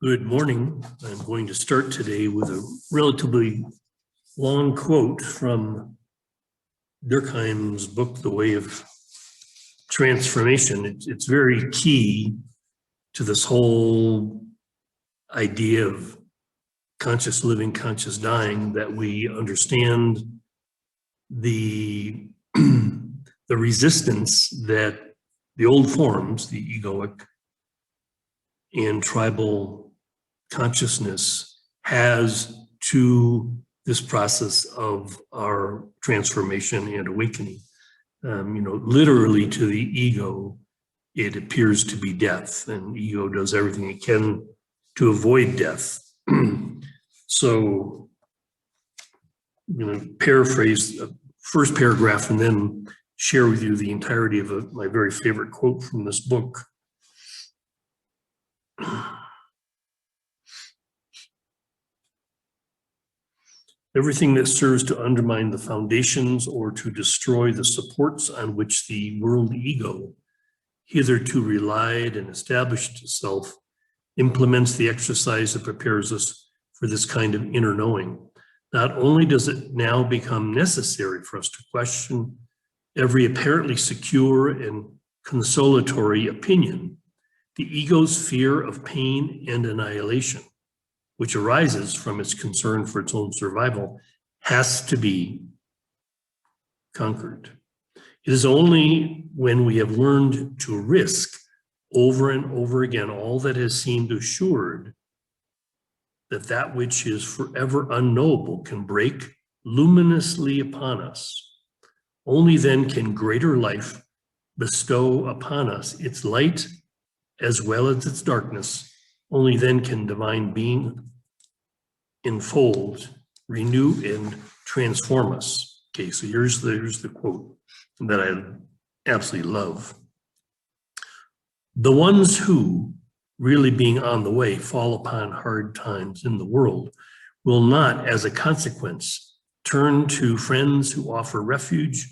Good morning. I'm going to start today with a relatively long quote from Durkheim's book, The Way of Transformation. It's very key to this whole idea of conscious living, conscious dying, that we understand the, the resistance that the old forms, the egoic and tribal consciousness has to this process of our transformation and awakening. Literally to the ego, it appears to be death, and ego does everything it can to avoid death. So I'm going to paraphrase the first paragraph and then share with you the entirety of my very favorite quote from this book. Everything that serves to undermine the foundations or to destroy the supports on which the world ego hitherto relied and established itself implements the exercise that prepares us for this kind of inner knowing. Not only does it now become necessary for us to question every apparently secure and consolatory opinion, the ego's fear of pain and annihilation, which arises from its concern for its own survival, has to be conquered. It is only when we have learned to risk over and over again all that has seemed assured that that which is forever unknowable can break luminously upon us. Only then can greater life bestow upon us its light as well as its darkness. Only then can divine being enfold, renew, and transform us. Okay, so here's the quote that I absolutely love. The ones who, really being on the way, fall upon hard times in the world will not, as a consequence, turn to friends who offer refuge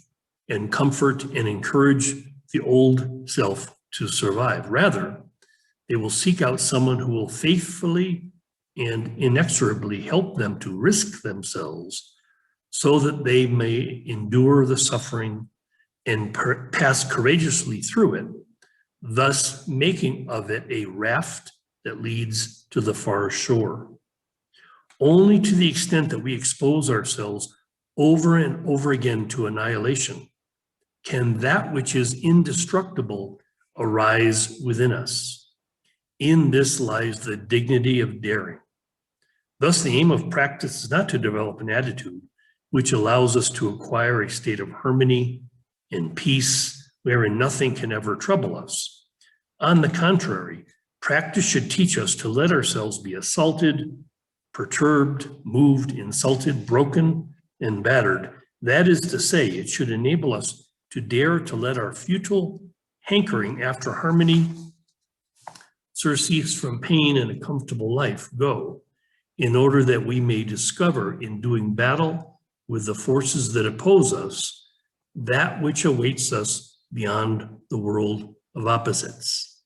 and comfort and encourage the old self to survive. Rather, they will seek out someone who will faithfully and inexorably help them to risk themselves so that they may endure the suffering and pass courageously through it, thus making of it a raft that leads to the far shore. Only to the extent that we expose ourselves over and over again to annihilation can that which is indestructible arise within us. In this lies the dignity of daring. Thus, the aim of practice is not to develop an attitude which allows us to acquire a state of harmony and peace wherein nothing can ever trouble us. On the contrary, practice should teach us to let ourselves be assaulted, perturbed, moved, insulted, broken, and battered. That is to say, it should enable us to dare to let our futile hankering after harmony, surcease from pain and a comfortable life go, in order that we may discover in doing battle with the forces that oppose us, that which awaits us beyond the world of opposites.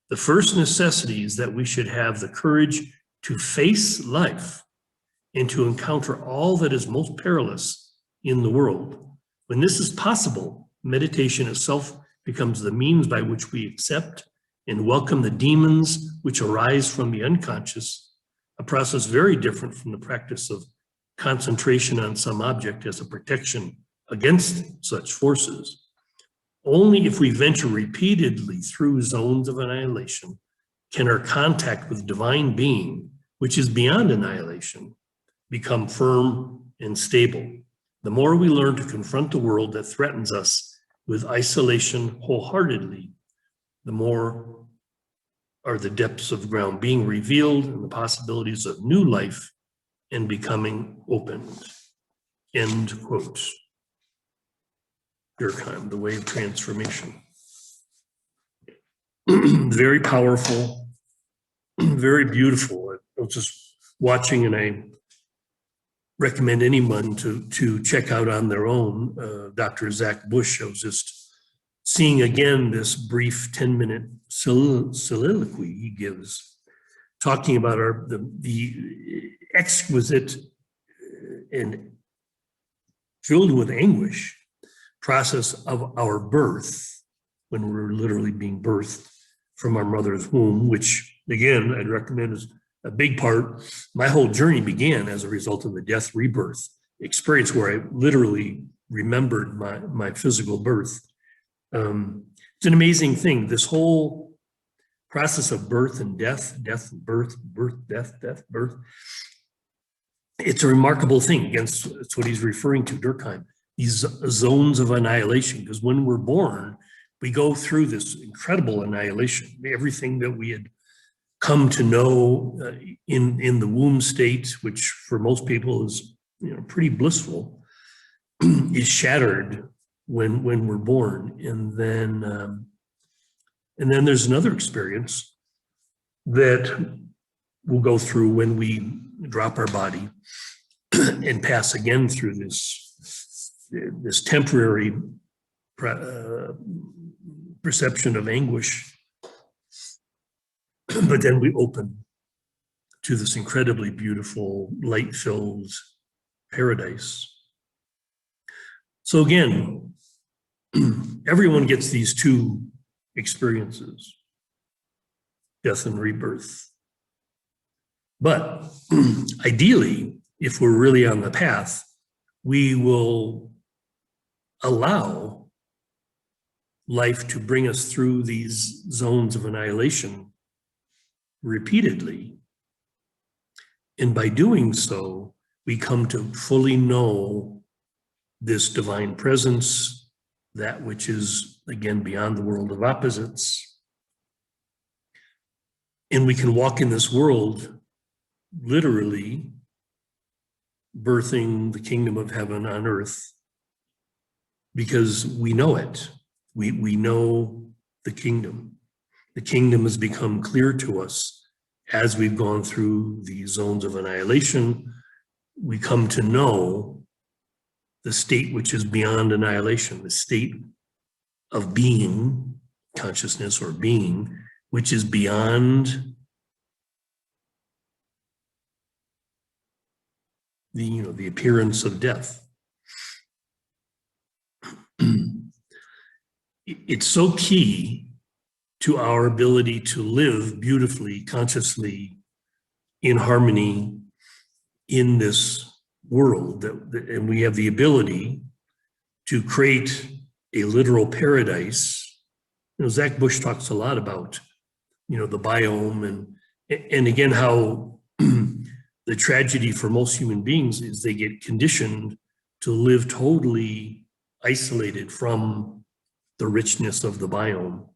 The first necessity is that we should have the courage to face life and to encounter all that is most perilous in the world. When this is possible, meditation itself becomes the means by which we accept and welcome the demons which arise from the unconscious, a process very different from the practice of concentration on some object as a protection against such forces. Only if we venture repeatedly through zones of annihilation can our contact with divine being, which is beyond annihilation, become firm and stable. The more we learn to confront the world that threatens us with isolation wholeheartedly, the more are the depths of ground being revealed and the possibilities of new life and becoming opened. End quote. Durkheim, The Way of Transformation. Very powerful, very beautiful. I was just watching, and I recommend anyone to check out on their own. Dr. Zach Bush, I was just seeing again this brief 10-minute soliloquy he gives talking about the exquisite and filled with anguish process of our birth, when we're literally being birthed from our mother's womb, which again, I'd recommend is a big part. My whole journey began as a result of a death rebirth experience where I literally remembered my physical birth. It's an amazing thing. This whole process of birth and death, death and birth, birth, death, death, birth. It's a remarkable thing. Against it's what he's referring to, Durkheim. These zones of annihilation, because when we're born, we go through this incredible annihilation. Everything that we had come to know in the womb state, which for most people is pretty blissful, is shattered when we're born, and then there's another experience that we'll go through when we drop our body and pass again through this temporary perception of anguish, but then we open to this incredibly beautiful, light-filled paradise. So again, everyone gets these two experiences, death and rebirth. But ideally, if we're really on the path, we will allow life to bring us through these zones of annihilation repeatedly. And by doing so, we come to fully know this divine presence, that which is, again, beyond the world of opposites. And we can walk in this world literally birthing the kingdom of heaven on earth because we know it. We know the kingdom. The kingdom has become clear to us as we've gone through these zones of annihilation. We come to know the state which is beyond annihilation, the state of being, consciousness or being, which is beyond the appearance of death. It's so key to our ability to live beautifully, consciously, in harmony in this world, and we have the ability to create a literal paradise. Zach Bush talks a lot about, the biome and again, how the tragedy for most human beings is they get conditioned to live totally isolated from the richness of the biome,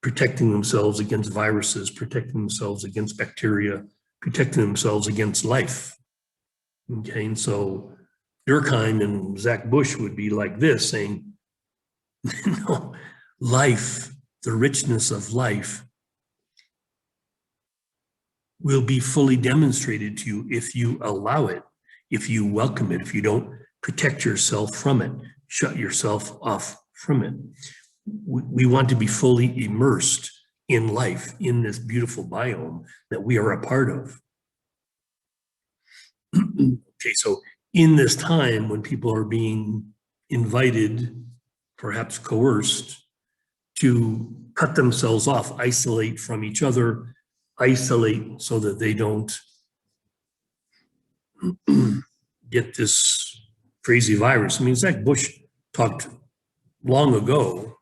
protecting themselves against viruses, protecting themselves against bacteria, protecting themselves against life. Okay, and so Durkheim and Zach Bush would be like this, saying, no, life, the richness of life, will be fully demonstrated to you if you allow it, if you welcome it, if you don't protect yourself from it, shut yourself off from it. We want to be fully immersed in life, in this beautiful biome that we are a part of. Okay, so in this time when people are being invited, perhaps coerced, to cut themselves off, isolate from each other, isolate so that they don't get this crazy virus. I mean, Zach Bush talked long ago,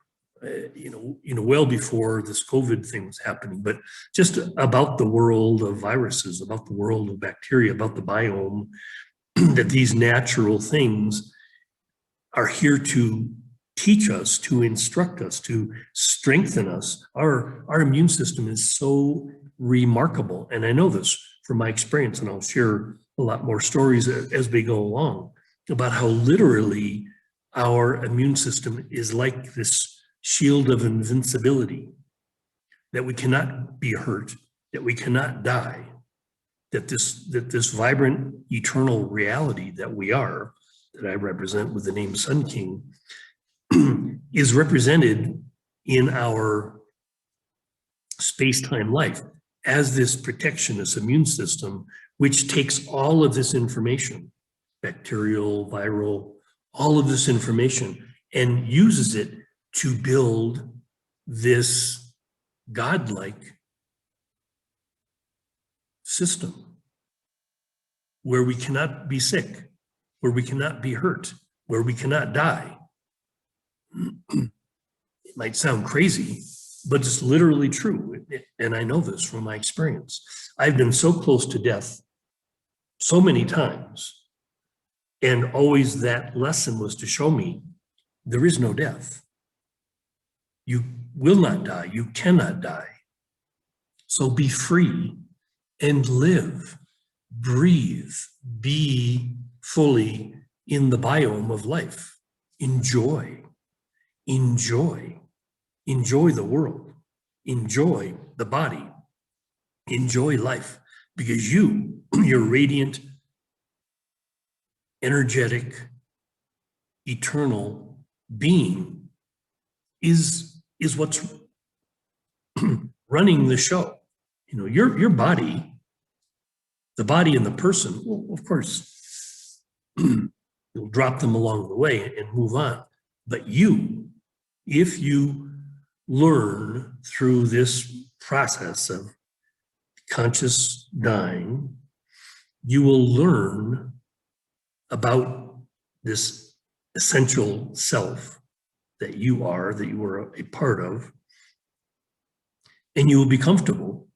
well before this COVID thing was happening, but just about the world of viruses, about the world of bacteria, about the biome, that these natural things are here to teach us, to instruct us, to strengthen us. Our immune system is so remarkable. And I know this from my experience, and I'll share a lot more stories as we go along about how literally our immune system is like this shield of invincibility, that we cannot be hurt, that we cannot die, that this vibrant, eternal reality that we are, that I represent with the name Sun King, is represented in our space-time life as this protection, this immune system, which takes all of this information, bacterial, viral, all of this information, and uses it to build this godlike system where we cannot be sick, where we cannot be hurt, where we cannot die. It might sound crazy, but it's literally true. And I know this from my experience. I've been so close to death so many times, and always that lesson was to show me there is no death. You will not die. You cannot die. So be free and live, breathe, be fully in the biome of life. Enjoy the world, enjoy the body, enjoy life, because your radiant, energetic, eternal being is what's running the show. You know, your body, the body and the person, well, of course, you'll drop them along the way and move on. But if you learn through this process of conscious dying, you will learn about this essential self that you are a part of, and you will be comfortable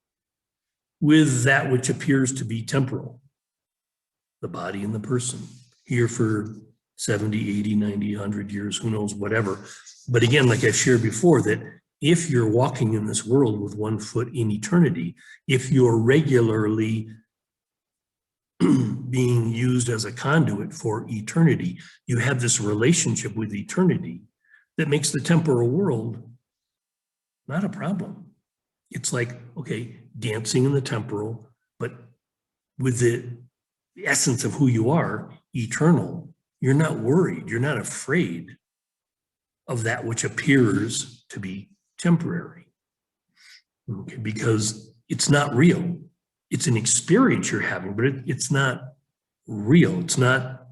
with that which appears to be temporal, the body and the person, here for 70, 80, 90, 100 years, who knows, whatever. But again, like I've shared before, that if you're walking in this world with one foot in eternity, if you're regularly being used as a conduit for eternity, you have this relationship with eternity that makes the temporal world not a problem. It's like, okay, dancing in the temporal, but with the essence of who you are, eternal, you're not worried, you're not afraid of that which appears to be temporary. Okay, because it's not real. It's an experience you're having, but it's not real. It's not,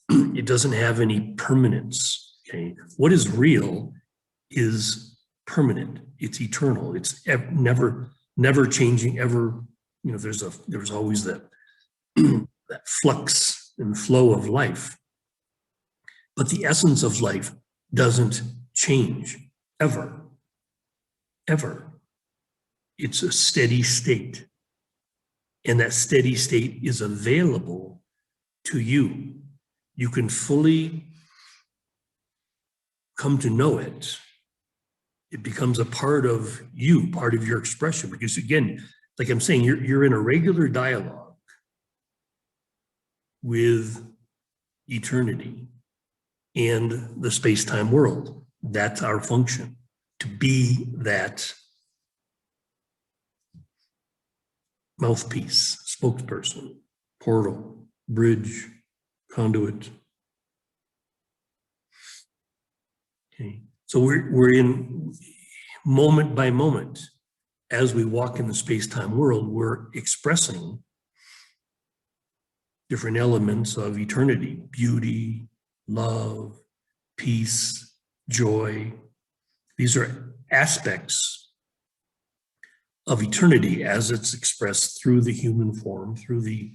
it doesn't have any permanence. Okay, what is real is permanent. It's eternal. It's never changing, ever. You know, there's always that that flux and flow of life. But the essence of life doesn't change ever. It's a steady state. And that steady state is available to you. You can fully come to know it. It becomes a part of you, part of your expression. Because again, like I'm saying, you're in a regular dialogue with eternity and the space-time world. That's our function, to be that mouthpiece, spokesperson, portal, bridge, conduit. Okay, so we're in moment by moment. As we walk in the space-time world, we're expressing different elements of eternity: beauty, love, peace, joy. These are aspects of eternity as it's expressed through the human form, through the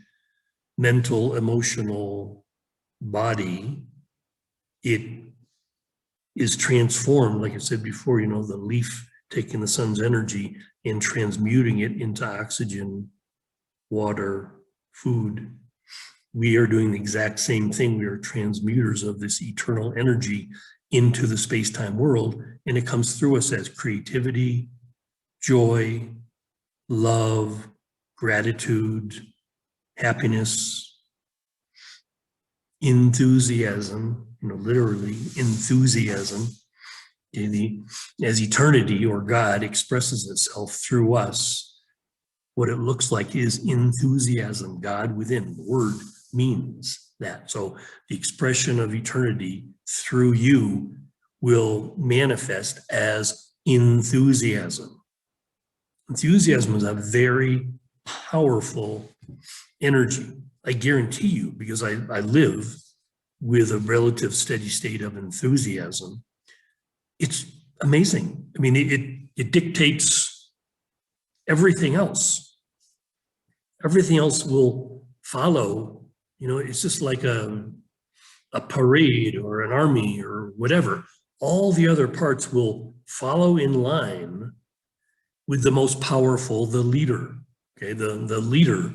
mental, emotional body. It is transformed, like I said before, you know, the leaf taking the sun's energy and transmuting it into oxygen, water, food. We are doing the exact same thing. We are transmuters of this eternal energy into the space-time world, and it comes through us as creativity, joy, love, gratitude, happiness, enthusiasm, you know, literally enthusiasm. Okay, as eternity or God expresses itself through us, what it looks like is enthusiasm, God within. The word means that. So the expression of eternity through you will manifest as enthusiasm. Enthusiasm is a very powerful energy. I guarantee you, because I live with a relative steady state of enthusiasm, it's amazing. I mean, it dictates everything else. Everything else will follow. You know, it's just like a parade or an army or whatever. All the other parts will follow in line with the most powerful, the leader. Okay, the leader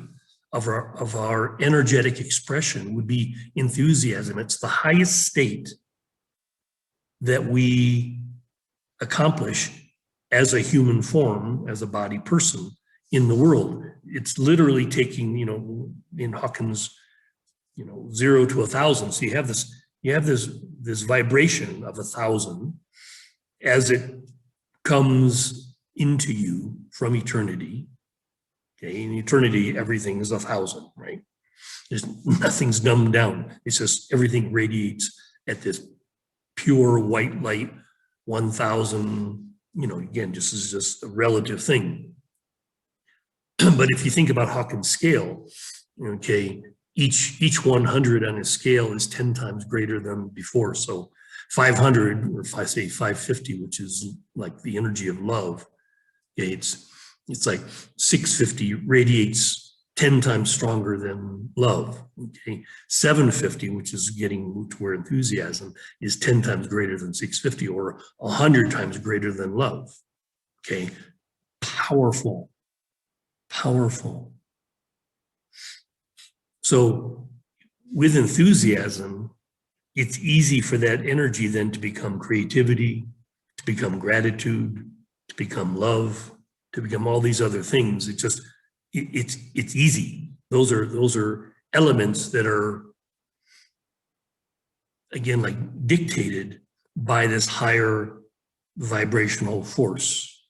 of our energetic expression would be enthusiasm. It's the highest state that we accomplish as a human form, as a body person in the world. It's literally taking, you know, in Hawkins, you know, 0 to 1,000. So you have this vibration of 1,000 as it comes into you from eternity. Okay, in eternity, everything is 1,000, right? Nothing's dumbed down. It's just everything radiates at this pure white light, 1,000, you know, again, this is just a relative thing. But if you think about Hawkins' scale, okay, each 100 on his scale is 10 times greater than before. So 500, or if I say 550, which is like the energy of love, okay, it's like 650 radiates 10 times stronger than love. Okay, 750, which is getting to where enthusiasm is 10 times greater than 650, or 100 times greater than love. Okay, powerful, powerful. So with enthusiasm, it's easy for that energy then to become creativity, to become gratitude, to become love, to become all these other things. It's easy. Those are elements that are, again, like dictated by this higher vibrational force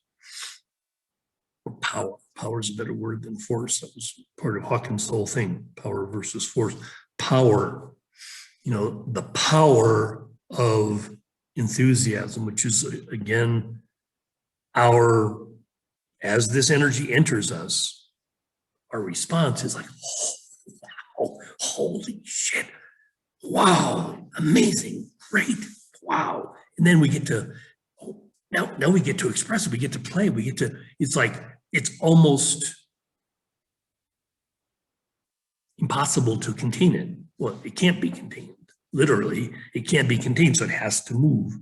or power. Power is a better word than force. That was part of Hawkins' whole thing, power versus force. Power, you know, the power of enthusiasm, which is, again, as this energy enters us, our response is like, oh, wow, holy shit, wow, amazing, great, wow. And then we get to, now we get to express it, we get to play, it's like, it's almost impossible to contain it. Well, it can't be contained. Literally, it can't be contained, so it has to move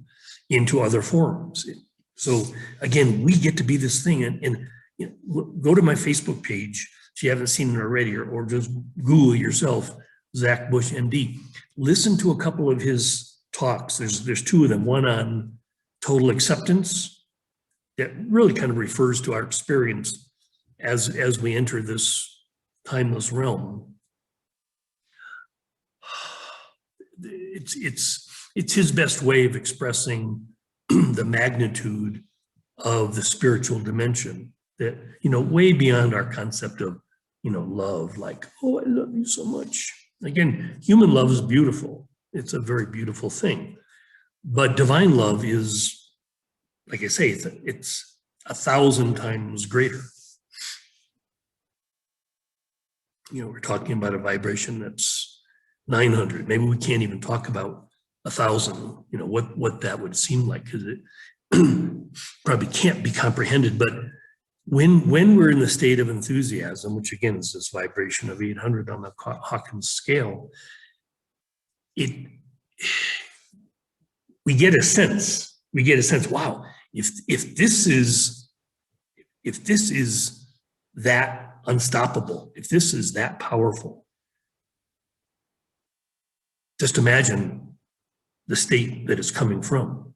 into other forms. So again, we get to be this thing, and you know, go to my Facebook page if you haven't seen it already, or just Google yourself, Zach Bush, MD. Listen to a couple of his talks. There's two of them, one on total acceptance, that really kind of refers to our experience as we enter this timeless realm. It's his best way of expressing the magnitude of the spiritual dimension, that, you know, way beyond our concept of, you know, love, like, oh, I love you so much. Again, human love is beautiful. It's a very beautiful thing. But divine love is, like I say, it's 1,000 times greater. You know, we're talking about a vibration that's 900. Maybe we can't even talk about 1,000, you know, what that would seem like, because it probably can't be comprehended. But when we're in the state of enthusiasm, which again is this vibration of 800 on the Hawkins scale, we get a sense, wow, if this is that unstoppable, if this is that powerful, just imagine the state that it's coming from,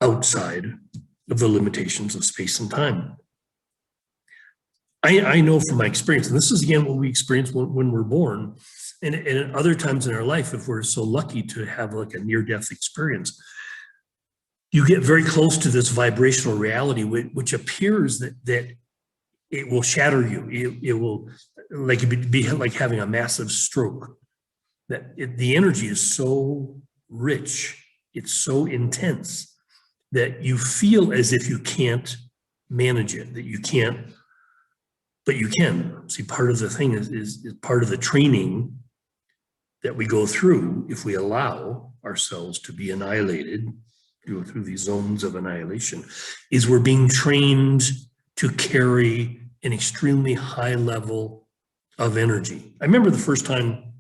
outside of the limitations of space and time. I know from my experience, and this is again what we experience when we're born, and at other times in our life, if we're so lucky to have like a near-death experience, you get very close to this vibrational reality, which appears that it will shatter you. It will be like having a massive stroke. The energy is so rich, it's so intense, that you feel as if you can't manage it, that you can't, but you can. See, part of the thing is part of the training that we go through if we allow ourselves to be annihilated, go through these zones of annihilation, is we're being trained to carry an extremely high level of energy. I remember the first time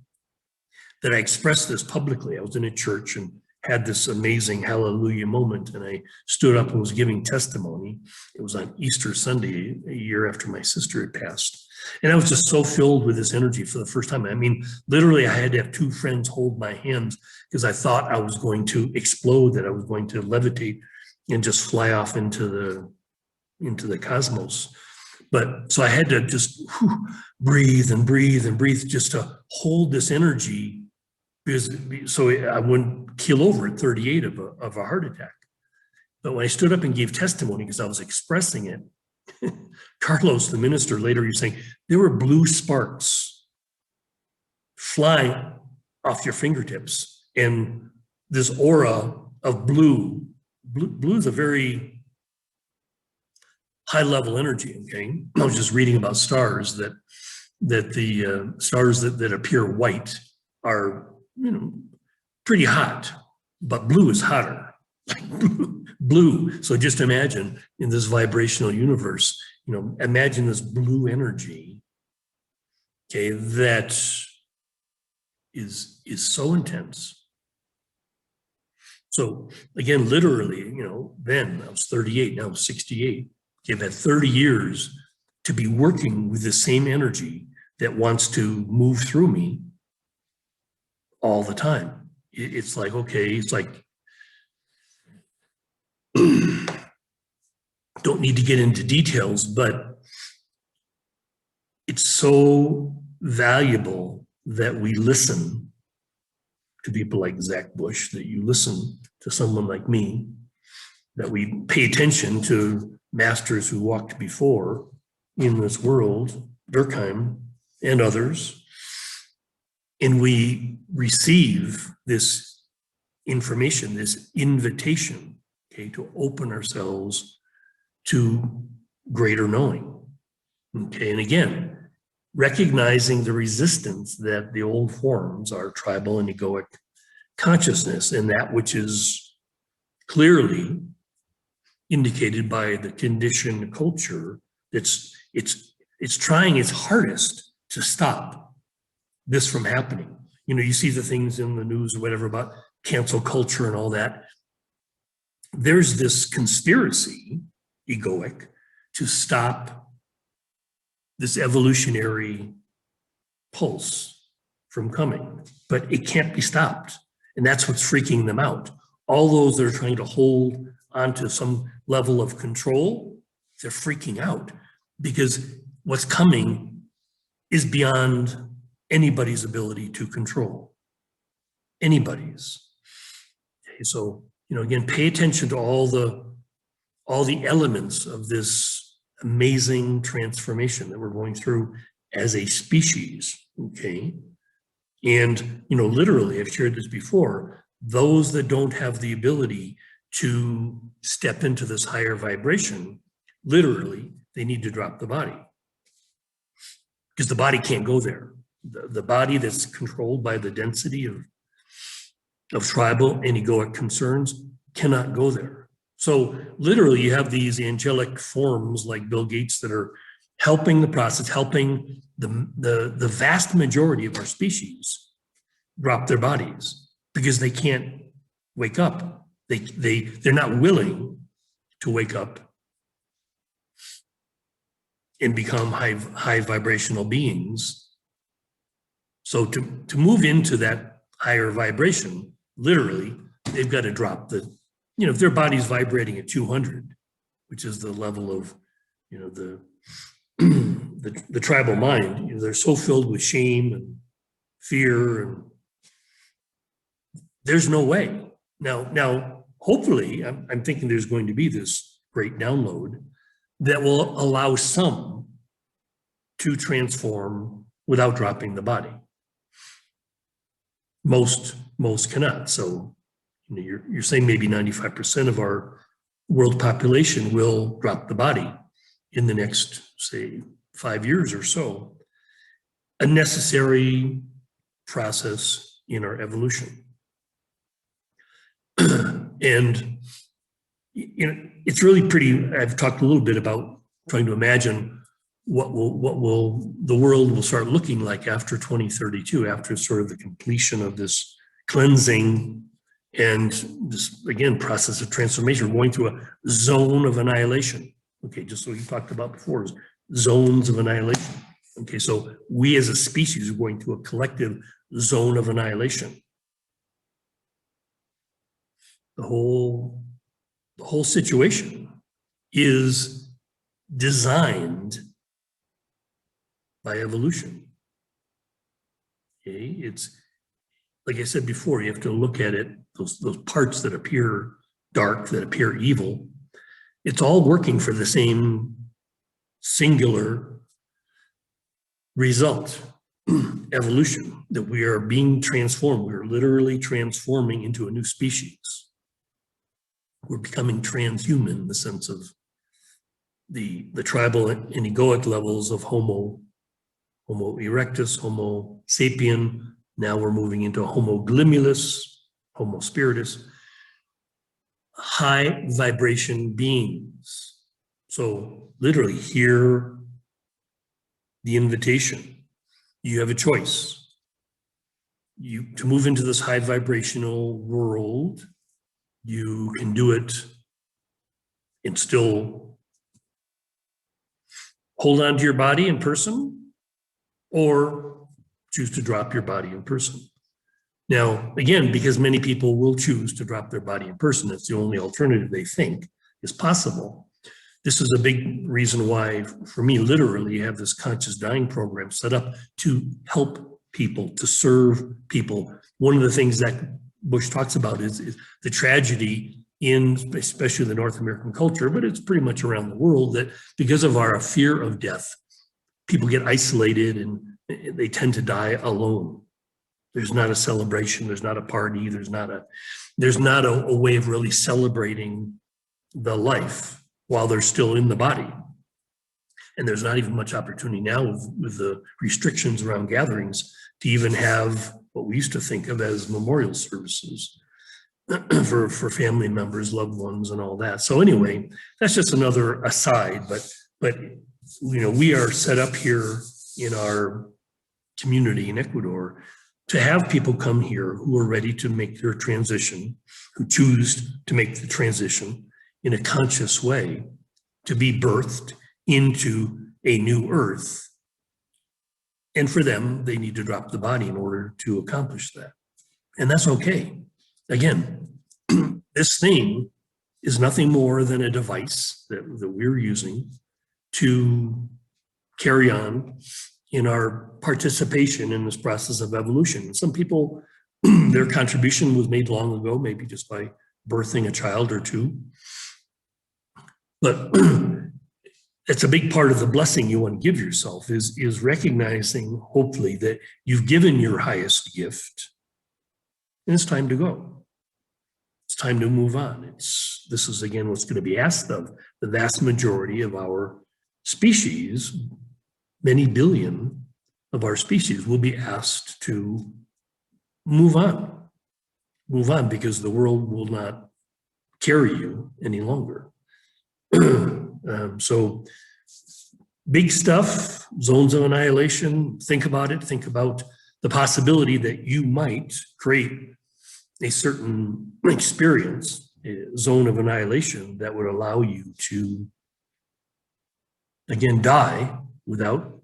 that I expressed this publicly. I was in a church and had this amazing hallelujah moment, and I stood up and was giving testimony. It was on Easter Sunday, a year after my sister had passed. And I was just so filled with this energy for the first time. I mean, literally, I had to have two friends hold my hands because I thought I was going to explode, that I was going to levitate and just fly off into the cosmos. But so I had to just breathe and breathe and breathe just to hold this energy, because so I wouldn't keel over at 38 of a heart attack. But when I stood up and gave testimony, because I was expressing it, Carlos, the minister, later he was saying, there were blue sparks flying off your fingertips, and this aura of blue is a very high level energy, okay? I was just reading about stars, that the stars that appear white are, pretty hot, but blue is hotter. Blue. So just imagine in this vibrational universe, imagine this blue energy, okay, that is so intense. So again, literally, then I was 38, now I'm 68. Okay, I've had 30 years to be working with the same energy that wants to move through me all the time. It's like, okay, it's like, don't need to get into details, but it's so valuable that we listen to people like Zach Bush, that you listen to someone like me, that we pay attention to masters who walked before in this world, Durkheim and others, and we receive this information, this invitation, okay, to open ourselves to greater knowing. Okay, and again, recognizing the resistance that the old forms are tribal and egoic consciousness, and that which is clearly indicated by the conditioned culture that's it's trying its hardest to stop this from happening. You see the things in the news or whatever about cancel culture and all that. There's this conspiracy, egoic, to stop this evolutionary pulse from coming, but it can't be stopped. And that's what's freaking them out. All those that are trying to hold onto some level of control, they're freaking out, because what's coming is beyond anybody's ability to control. Anybody's. Okay, so, again, pay attention to all the elements of this amazing transformation that we're going through as a species, okay? And, literally, I've shared this before, those that don't have the ability to step into this higher vibration, literally, they need to drop the body, because the body can't go there. The body that's controlled by the density of tribal and egoic concerns cannot go there. So literally, you have these angelic forms like Bill Gates that are helping the process, helping the vast majority of our species drop their bodies, because they can't wake up. They're not willing to wake up and become high vibrational beings. So to move into that higher vibration, literally, they've got to drop if their body's vibrating at 200, which is the level of, the tribal mind, they're so filled with shame and fear, and there's no way. Now, hopefully, I'm thinking there's going to be this great download that will allow some to transform without dropping the body. Most cannot. So you're saying maybe 95% of our world population will drop the body in the next, say, 5 years or so. A necessary process in our evolution. And it's really pretty, I've talked a little bit about trying to imagine what will the world will start looking like after 2032, after sort of the completion of this cleansing and this, again, process of transformation. We're going through a zone of annihilation. Okay, just so you talked about before, zones of annihilation. Okay, so we as a species are going through a collective zone of annihilation. The whole situation is designed by evolution. Okay, it's like I said before, you have to look at it, those parts that appear dark, that appear evil. It's all working for the same singular result, evolution, that we are being transformed. We're literally transforming into a new species. We're becoming transhuman in the sense of the tribal and egoic levels of Homo erectus, Homo sapien. Now we're moving into Homo glimulus, Homo spiritus, high vibration beings. So literally hear the invitation. You have a choice. To move into this high vibrational world, you can do it and still hold on to your body in person, or choose to drop your body in person. Now, again, because many people will choose to drop their body in person, it's the only alternative they think is possible. This is a big reason why, for me, literally, you have this conscious dying program set up to help people, to serve people. One of the things that Bush talks about is the tragedy in especially the North American culture, but it's pretty much around the world, that because of our fear of death, people get isolated and they tend to die alone. There's not a celebration, there's not a party, there's not a way of really celebrating the life while they're still in the body. And there's not even much opportunity now with the restrictions around gatherings to even have what we used to think of as memorial services for family members, loved ones, and all that. So anyway, that's just another aside, but we are set up here in our community in Ecuador to have people come here who are ready to make their transition, who choose to make the transition in a conscious way, to be birthed into a new earth. And for them, they need to drop the body in order to accomplish that. And that's okay. Again, this thing is nothing more than a device that we're using to carry on in our participation in this process of evolution. Some people, their contribution was made long ago, maybe just by birthing a child or two. But it's a big part of the blessing you want to give yourself is recognizing, hopefully, that you've given your highest gift and it's time to go. It's time to move on. This is, again, what's going to be asked of the vast majority of our species. Many billion of our species will be asked to move on because the world will not carry you any longer. So big stuff, zones of annihilation, think about it. Think about the possibility that you might create a certain experience, a zone of annihilation that would allow you to, again, die without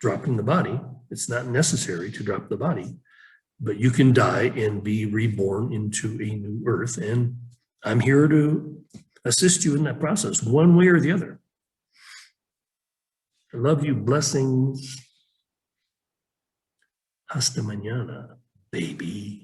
dropping the body. It's not necessary to drop the body, but you can die and be reborn into a new earth. And I'm here to assist you in that process, one way or the other. I love you. Blessings. Hasta mañana, baby.